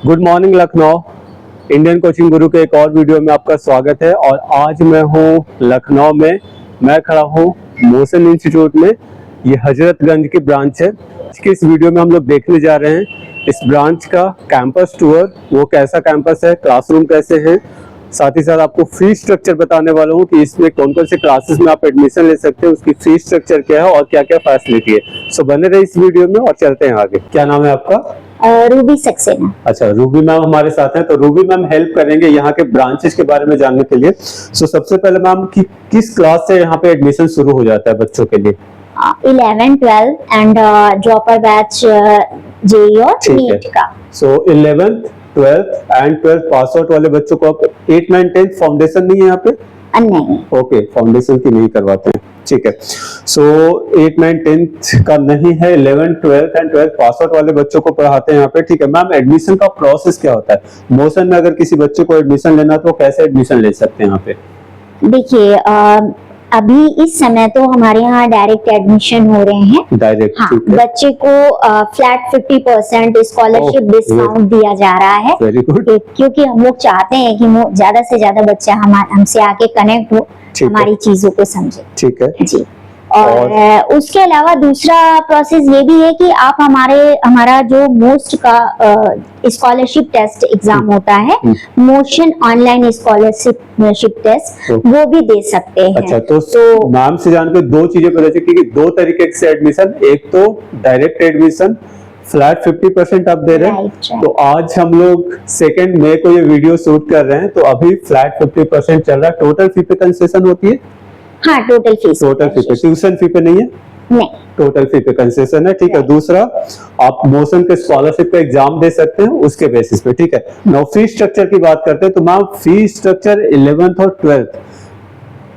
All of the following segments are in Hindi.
Good morning Lucknow. Indian coaching गुरु के एक और वीडियो में आपका स्वागत है। और आज मैं हूँ लखनऊ में, मैं खड़ा हूँ मोशन इंस्टीट्यूट में। ये हजरतगंज की ब्रांच है। आज की इस वीडियो में हम लोग देखने जा रहे हैं इस ब्रांच का कैंपस टूर, वो कैसा कैंपस है, क्लासरूम कैसे हैं, साथ ही साथ आपको फी स्ट्रक्चर बताने वाला हूँ कि इसमें कौन कौन से क्लासेस में आप एडमिशन ले सकते हैं, उसकी फी स्ट्रक्चर क्या है और क्या क्या फैसिलिटी है। सो बने रहे इस वीडियो में और चलते हैं आगे। क्या नाम है आपका? रूबी सक्सेना। अच्छा, रूबी मैम हमारे साथ हैं। तो रूबी मैम हेल्प करेंगे यहाँ के ब्रांचेस के बारे में जानने के लिए। सो सबसे पहले मैम किस क्लास से यहाँ पे एडमिशन शुरू हो जाता है बच्चों के लिए? 11, 12 एंड ड्रॉपर बैच जेईई और नीट का। सो 11th 12th and 12th pass out वाले बच्चों को 8, 9, 10 फाउंडेशन नहीं है यहाँ पे? नहीं। ओके, फाउंडेशन की नहीं करवाते हैं, ठीक है। सो 8, 9, 10 का नहीं है, 11th 12th and 12th pass out वाले बच्चों को पढ़ाते हैं यहाँ पे, ठीक है। मैम एडमिशन का प्रोसेस क्या होता है? मोशन में अगर किसी बच्चे को एडमिशन लेना तो कैसे एडमिशन ले सकते हैं यहाँ पे? देखिए, अभी इस समय तो हमारे यहाँ डायरेक्ट एडमिशन हो रहे हैं। डायरेक्ट? हाँ, बच्चे को फ्लैट 50% स्कॉलरशिप डिस्काउंट दिया जा रहा है। Very good. क्योंकि हम लोग चाहते हैं कि ज्यादा से ज्यादा बच्चा हमसे आके कनेक्ट हो, हमारी चीजों को समझे। ठीक है जी। और उसके अलावा दूसरा प्रोसेस ये भी है कि आप हमारा जो मोस्ट का स्कॉलरशिप टेस्ट एग्जाम होता है, मोशन ऑनलाइन स्कॉलरशिप टेस्ट, वो भी दे सकते हैं। अच्छा, तो नाम से जान के दो चीजें पता चली कि दो तरीके से एडमिशन, एक तो डायरेक्ट एडमिशन फ्लैट 50% आप दे रहे हैं। तो आज हम लोग 2 मई को ये वीडियो शूट कर रहे हैं, तो अभी फ्लैट 50% चल रहा है। टोटल फी पे कंसेशन होती है? हाँ, टोटल फी पे, ट्यूशन फी पे नहीं है? नहीं, टोटल फी पे कंसेशन है, ठीक है। दूसरा, आप मोशन के स्कॉलरशिप का एग्जाम दे सकते हैं उसके बेसिस पे, ठीक है। नाउ फी स्ट्रक्चर की बात करते हैं तो मैम फी स्ट्रक्चर 11th और 12th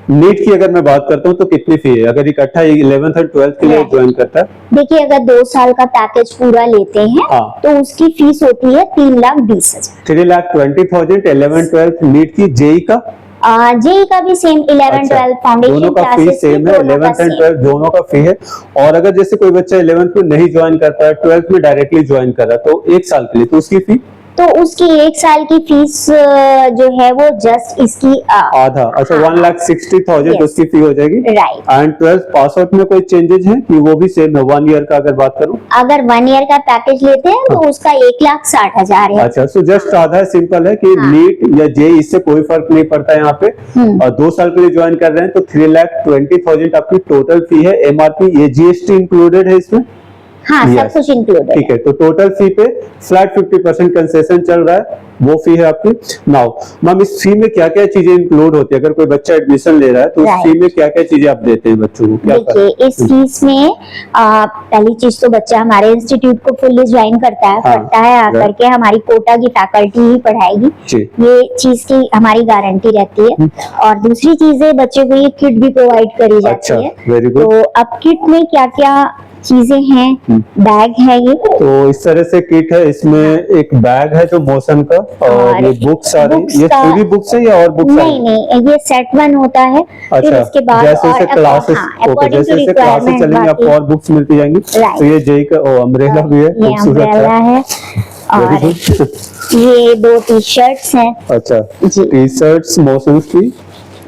नीट की अगर मैं बात करता हूँ तो कितनी फी है अगर इकट्ठा 11th और 12th के लिए ज्वाइन करता है? देखिए, अगर 2 साल का पैकेज पूरा लेते हैं तो उसकी फीस होती है 3,20,000। 3,20,000 11th 12th नीट की। जेई का? जेई का भी सेम 11, 12 फाउंडेशन दोनों का फी सेम है, 11th एंड 12th दोनों का फी है। और अगर जैसे कोई बच्चा 11th में नहीं ज्वाइन करता है, 12th में डायरेक्टली ज्वाइन कर रहा है तो 1 साल के लिए, तो उसकी फी? तो उसकी 1 साल की फीस जो है वो जस्ट इसकी आधा। अच्छा, 1,60,000 उसकी फी हो जाएगी, right. And 12th pass out में कोई चेंजेस है कि वो भी सेम है? 1 ईयर का अगर बात करूं, अगर 1 ईयर का पैकेज लेते हैं तो उसका 1,60,000 है। अच्छा, सो जस्ट आधा है, सिंपल है कि नीट या जेई इससे कोई फर्क नहीं पड़ता है यहाँ पे। और 2 साल के लिए ज्वाइन कर रहे हैं तो 3,20,000 आपकी टोटल फी है। एमआरपी, ये जीएसटी इंक्लूडेड है इसमें? हाँ, सब कुछ इंक्लूडेड, ठीक है। तो टोटल फी पे फ्लैट 50% कंसेशन चल रहा है, वो फी है आपकी। नाउ मैम, इस फी में क्या क्या चीजें इंक्लूड होती है? अगर कोई बच्चा एडमिशन ले रहा है तो उस फी में क्या क्या चीजें आप देते हैं बच्चों को? क्या देखिए, इस फीस में पहली चीज तो बच्चा हमारे इंस्टीट्यूट को फुल्ली ज्वाइन करता है, पढ़ता है, आकर के हमारी कोटा की फैकल्टी ही पढ़ाएगी, ये चीज की हमारी गारंटी रहती है। और दूसरी चीज है, बच्चे को ये किट भी प्रोवाइड करी जाती है। तो अब किट में क्या क्या चीजें हैं? बैग है ये, तो इस तरह से किट है, इसमें एक बैग है जो मोशन का, और ये बुक्स आ रही, ये पूरी बुक्स है या और बुक्स? नहीं, ये सेट 1 होता है। अच्छा, फिर इसके बाद जैसे क्लासेस चलेंगे आपको और बुक्स मिलती जाएंगी। तो ये जेई का अम्ब्रेला भी है, खूबसूरत है। और ये 2 टी-शर्ट्स हैं। अच्छा, टी-शर्ट्स मोशन की,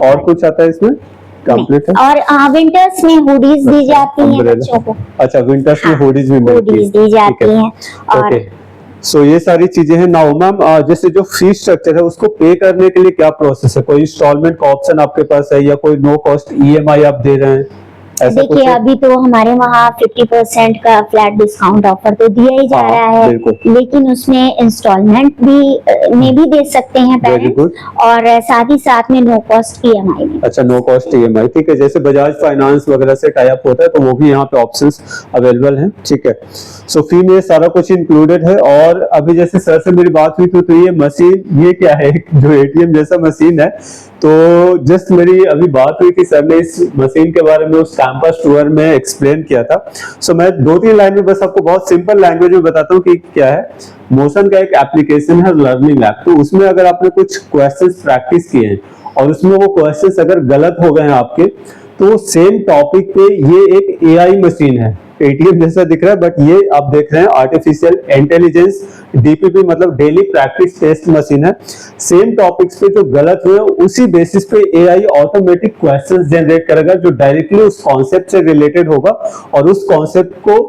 और कुछ आता है इसमें? कंप्लीट है। और विंटर्स में हुडीज दी जाती हैं बच्चों को। अच्छा, विंटर्स में हुडीज भी दी जाती हैं। और सो ये सारी चीजें हैं। नाउ मैम, जैसे जो फीस स्ट्रक्चर है उसको पे करने के लिए क्या प्रोसेस है? कोई इंस्टॉलमेंट का ऑप्शन आपके पास है या कोई नो कॉस्ट ईएमआई आप दे रहे हैं? देखिए, अभी तो हमारे वहाँ 50% का फ्लैट डिस्काउंट ऑफर तो दिया ही जा रहा है, लेकिन उसमें इंस्टॉलमेंट में भी दे सकते हैं पेरेंट्स, और साथ ही साथ में नो कॉस्ट ईएमआई में। अच्छा, नो कॉस्ट ईएमआई, ठीक है। जैसे बजाज फाइनेंस वगैरह से टाई अप होता है तो वो भी यहाँ पे ऑप्शंस अवेलेबल हैं, ठीक है। सो फी में सारा कुछ इंक्लूडेड है। और अभी जैसे सर से मेरी बात हुई तो ये मशीन, ये क्या है? जो एटीएम जैसा मशीन है, तो जस्ट मेरी अभी बात हुई थी, सर ने इस मशीन के बारे में उस कैंपस टूर में एक्सप्लेन किया था। सो मैं 2-3 लाइन में बस आपको बहुत सिंपल लैंग्वेज में बताता हूँ कि क्या है। मोशन का एक एप्लीकेशन है लर्निंग लैब, तो उसमें अगर आपने कुछ क्वेश्चंस प्रैक्टिस किए हैं और उसमें वो क्वेश्चंस अगर गलत हो गए हैं आपके, तो सेम टॉपिक पे ये एक एआई मशीन है, ATM जैसा दिख रहा है, बट ये आप देख रहे हैं आर्टिफिशियल इंटेलिजेंस DPP मतलब डेली प्रैक्टिस टेस्ट मशीन है। सेम टॉपिक्स पे जो गलत हुए उसी बेसिस पे AI ऑटोमेटिक क्वेश्चंस जनरेट करेगा जो डायरेक्टली उस कॉन्सेप्ट से रिलेटेड होगा और उस कॉन्सेप्ट को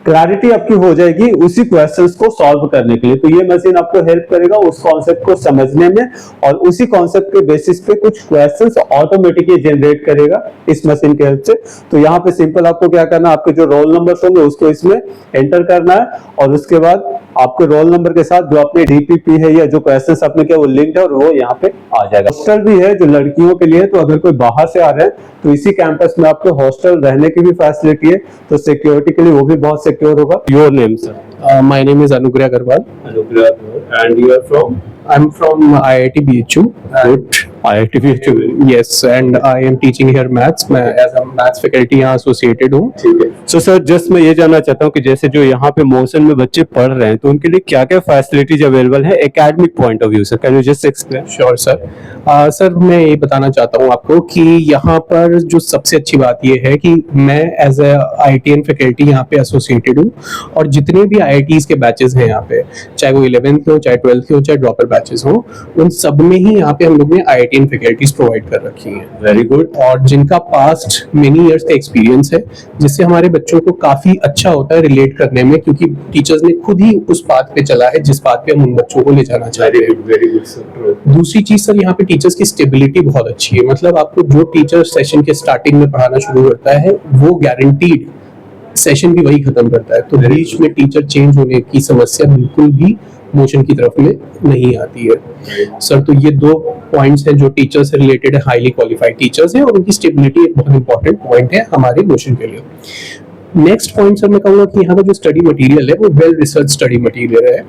क्लैरिटी आपकी हो जाएगी उसी क्वेश्चंस को सॉल्व करने के लिए। तो ये मशीन आपको हेल्प करेगा उस कॉन्सेप्ट को समझने में और उसी कॉन्सेप्ट के बेसिस पे कुछ क्वेश्चंस ऑटोमेटिकली जनरेट करेगा इस मशीन के हेल्प से। तो यहाँ पे सिंपल आपको क्या करना है, आपके जो रोल नंबर होंगे उसको इसमें एंटर करना है और उसके बाद आपके रोल नंबर के साथ जो आपने DPP है या जो क्वेश्चंस आपने किया वो लिंक्ड है और वो यहाँ पे आ जाएगा। हॉस्टल भी है जो लड़कियों के लिए, तो अगर कोई बाहर से आ रहे हैं तो इसी कैंपस में आपको हॉस्टल रहने की भी फैसिलिटी है, तो सिक्योरिटी के लिए वो भी बहुत सिक्योर होगा। Your name sir? My name is Anugrah Agarwal. Anugrah, and you are from? I'm from IIT BHU. Good. IIT BHU. Yes, and I am teaching here maths. मैं as a maths faculty यहाँ associated हूँ. ठीक है। So सर जस्ट मैं ये जानना चाहता हूँ कि जैसे जो यहाँ पे मोशन में बच्चे पढ़ रहे हैं तो उनके लिए क्या क्या फैसिलिटीज अवेलेबल है एकेडमिक पॉइंट ऑफ व्यू से, can you just explain? Sure sir. Sir मैं ये बताना चाहता हूँ आपको कि यहाँ पर जो सबसे अच्छी बात ये है कि मैं एज ए IITian फैकल्टी यहाँ पे एसोसिएटेड हूँ और जितने भी IITs के बैचेस हैं यहाँ पे, चाहे वो 11th के हो, चाहे 12th के हो, चाहे ड्रॉपर बैचेस हो, उन सब में ही यहाँ पे हम लोग ने IITian फैकल्टीज प्रोवाइड कर रखी हैं। Very good. और जिनका पास्ट मेनी इयर्स का एक्सपीरियंस है, जिससे हमारे बच्चों को काफी अच्छा होता है रिलेट करने में, क्योंकि टीचर्स ने खुद ही उस पाथ पे चला है जिस पाथ पे हम उन बच्चों को ले जाना चाहते हैं। Very good sir. दूसरी चीज सर, यहाँ पे टीचर्स की स्टेबिलिटी बहुत अच्छी है। मतलब आपको जो टीचर सेशन के स्टार्टिंग में पढ़ाना शुरू करता है वो गारंटीड सेशन भी वही खत्म करता है। तो बीच में टीचर चेंज होने की समस्या बिल्कुल भी मोशन की तरफ में नहीं आती है सर। तो ये दो पॉइंट्स हैं जो टीचर से रिलेटेड है, हाईली क्वालिफाइड टीचर्स हैं और उनकी स्टेबिलिटी एक बहुत इंपॉर्टेंट पॉइंट है हमारे मोशन के लिए। नेक्स्ट पॉइंट सर मैं कहूंगा कि यहाँ का जो स्टडी मटेरियल है वो वेल रिसर्च स्टडी मटेरियल है।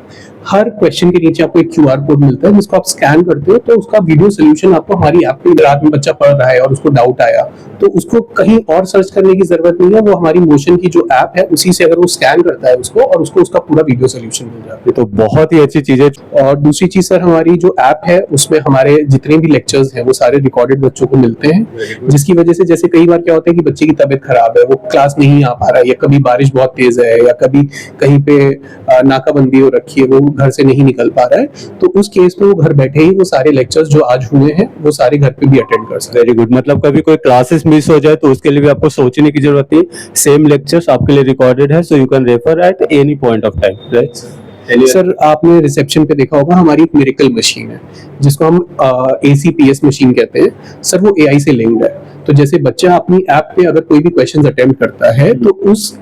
हर क्वेश्चन के नीचे आपको एक QR कोड मिलता है जिसको आप स्कैन करते हो तो उसका वीडियो सोल्यूशन आपको हमारी ऐप पे, रात में बच्चा पढ़ रहा है और उसको डाउट आया तो उसको कहीं और सर्च करने की जरूरत नहीं है, वो हमारी मोशन की जो ऐप है उसी से अगर वो स्कैन करता है उसको और उसको उसका पूरा वीडियो सोल्यूशन मिल जाता है। तो बहुत ही अच्छी चीज है। और दूसरी चीज सर, हमारी जो ऐप है उसमें हमारे जितने भी लेक्चर्स हैं वो सारे रिकॉर्डेड बच्चों को मिलते हैं, जिसकी वजह से जैसे कई बार क्या होता है कि बच्चे की तबीयत खराब है, वो क्लास नहीं आ पा रहा है, या कभी बारिश बहुत तेज है, या कभी कहीं पे नाकाबंदी हो रखी है, वो घर से नहीं निकल पा रहा है, तो उस केस में वो घर बैठे ही वो सारे लेक्चर्स जो आज हुए हैं वो सारे घर पे भी अटेंड कर सकते हैं। Very good. मतलब कभी कोई क्लासेस मिस हो जाए तो उसके लिए भी आपको सोचने की जरूरत नहीं, सेम लेक्चर्स आपके लिए रिकॉर्डेड है, so you can refer at any point of time, right? Sir आपने रिसेप्शन पे देखा होगा हमारी एक मिरेकल मशीन है जिसको हम ACPS मशीन कहते हैं सर, वो AI से लिंक्ड है। तो जैसे बच्चा अपनी ऐप पे अगर कोई भी क्वेश्चंस अटेम्प्ट करता है तो उस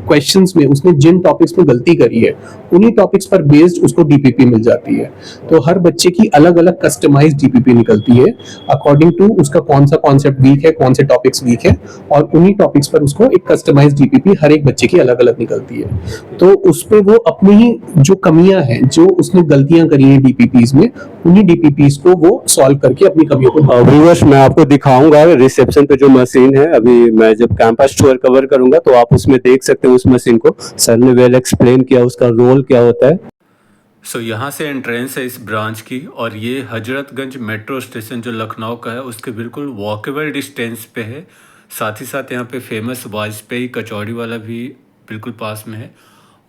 क्वेश्चंस में उसने जिन टॉपिक्स में गलती करी है उन्हीं टॉपिक्स पर बेस्ड उसको DPP मिल जाती है। तो हर बच्चे की अलग अलग कस्टमाइज्ड DPP निकलती है अकॉर्डिंग टू उसका कौन सा कॉन्सेप्ट वीक है, कौन से टॉपिक्स वीक है, और उन्हीं टॉपिक्स पर उसको एक कस्टमाइज्ड DPP हर एक बच्चे की अलग अलग निकलती है। तो उस पे वो अपनी ही जो कमियां हैं, जो उसने गलतियां करी हैं DPPs में, उन्हीं DPPs को वो सॉल्व करके अपनी कमियों को व्यूअर्स मैं आपको दिखाऊंगा रिसेप्शन पे जो मशीन है। अभी मैं जब कैंपस टूर कवर करूंगा तो आप उसमें देख सकते हैं उस मशीन को। सर ने वेल एक्सप्लेन किया उसका रोल क्या होता है। सो यहाँ से एंट्रेंस है इस ब्रांच की, और ये हजरतगंज मेट्रो स्टेशन जो लखनऊ का है उसके बिल्कुल वॉकेबल डिस्टेंस पे है। साथ ही साथ यहाँ पे फेमस वाजपेयी कचौड़ी वाला भी बिल्कुल पास में है,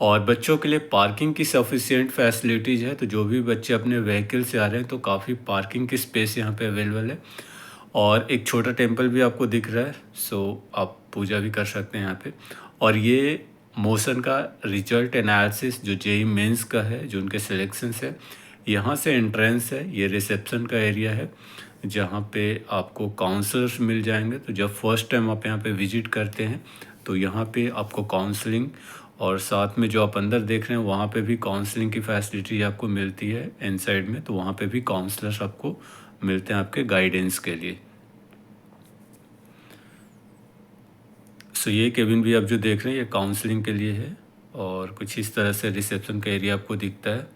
और बच्चों के लिए पार्किंग की सफिशिएंट फैसिलिटीज़ है। तो जो भी बच्चे अपने व्हीकल से आ रहे हैं तो काफ़ी पार्किंग की स्पेस यहाँ पे अवेलेबल है, और एक छोटा टेम्पल भी आपको दिख रहा है, सो आप पूजा भी कर सकते हैं यहाँ पे। और ये मोशन का रिजल्ट एनालिसिस जो JEE मेंस का है, जो उनके सिलेक्शंस है, यहाँ से एंट्रेंस है। ये रिसेप्शन का एरिया है जहाँ पे आपको काउंसलर्स मिल जाएंगे। तो जब फर्स्ट टाइम आप यहाँ पे विजिट करते हैं तो यहाँ पे आपको काउंसलिंग, और साथ में जो आप अंदर देख रहे हैं वहाँ पे भी काउंसलिंग की फैसिलिटी आपको मिलती है इनसाइड में। तो वहाँ पे भी काउंसलर्स आपको मिलते हैं आपके गाइडेंस के लिए। सो ये केबिन भी आप जो देख रहे हैं ये काउंसलिंग के लिए है, और कुछ इस तरह से रिसेप्शन का एरिया आपको दिखता है।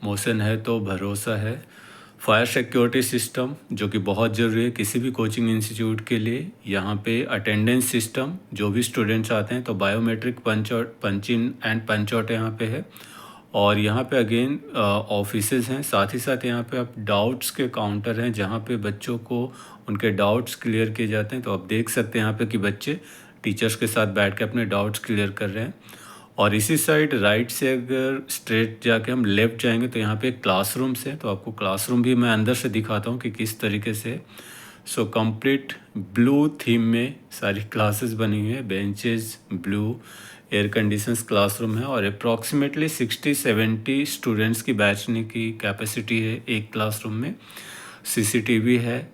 मोशन है तो भरोसा है। फायर सिक्योरिटी सिस्टम जो कि बहुत ज़रूरी है किसी भी कोचिंग इंस्टीट्यूट के लिए। यहाँ पे अटेंडेंस सिस्टम, जो भी स्टूडेंट्स आते हैं तो biometric punch in and punch out यहाँ पे है, और यहाँ पे अगेन ऑफिसेज हैं, साथ ही साथ यहाँ पे आप डाउट्स के काउंटर हैं जहाँ पे बच्चों को उनके डाउट्स क्लियर किए जाते हैं। तो आप देख सकते हैं यहाँ पे कि बच्चे टीचर्स के साथ बैठ के अपने डाउट्स क्लियर कर रहे हैं। और इसी साइड राइट से अगर स्ट्रेट जाके हम लेफ़्ट जाएंगे तो यहाँ पे क्लासरूम्स है, तो आपको क्लासरूम भी मैं अंदर से दिखाता हूँ कि किस तरीके से। सो कंप्लीट ब्लू थीम में सारी क्लासेस बनी हुई है, benches blue, air conditions classroom है और अप्रॉक्सीमेटली 60-70 स्टूडेंट्स की बैठने की कैपेसिटी है एक क्लासरूम में। सीसीटीवी है,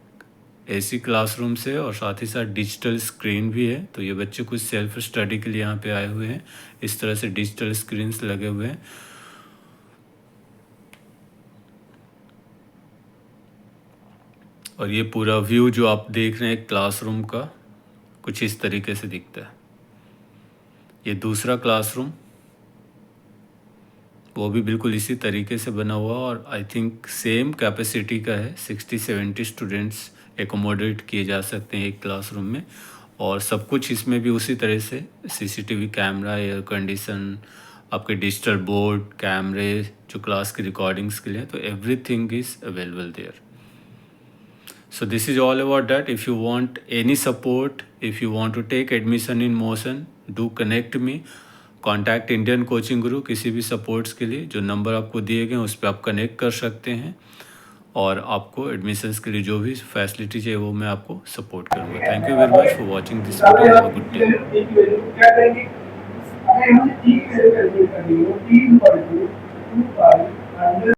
एसी क्लासरूम से और साथ ही साथ डिजिटल स्क्रीन भी है। तो ये बच्चे कुछ सेल्फ स्टडी के लिए यहाँ पे आए हुए हैं, इस तरह से डिजिटल स्क्रीन्स लगे हुए हैं। और ये पूरा व्यू जो आप देख रहे हैं क्लासरूम का कुछ इस तरीके से दिखता है। ये दूसरा क्लासरूम, वो भी बिल्कुल इसी तरीके से बना हुआ और आई थिंक सेम कैपेसिटी का है, 60-70 स्टूडेंट्स एकोमोडेट किए जा सकते हैं एक क्लासरूम में। और सब कुछ इसमें भी उसी तरह से सीसीटीवी कैमरा, एयर कंडीशन, आपके डिजिटल बोर्ड, कैमरे जो क्लास की रिकॉर्डिंग्स के लिए, तो everything is available there. So this is all about that. If you want any support, if you want to take admission in motion, do connect me. Contact Indian Coaching Guru किसी भी सपोर्ट्स के लिए, जो नंबर आपको दिए गए उस पर आप कनेक्ट कर सकते हैं और आपको एडमिशन्स के लिए जो भी फैसिलिटी चाहिए वो मैं आपको सपोर्ट करूँगा। Thank you very much for watching this video. Have a good day.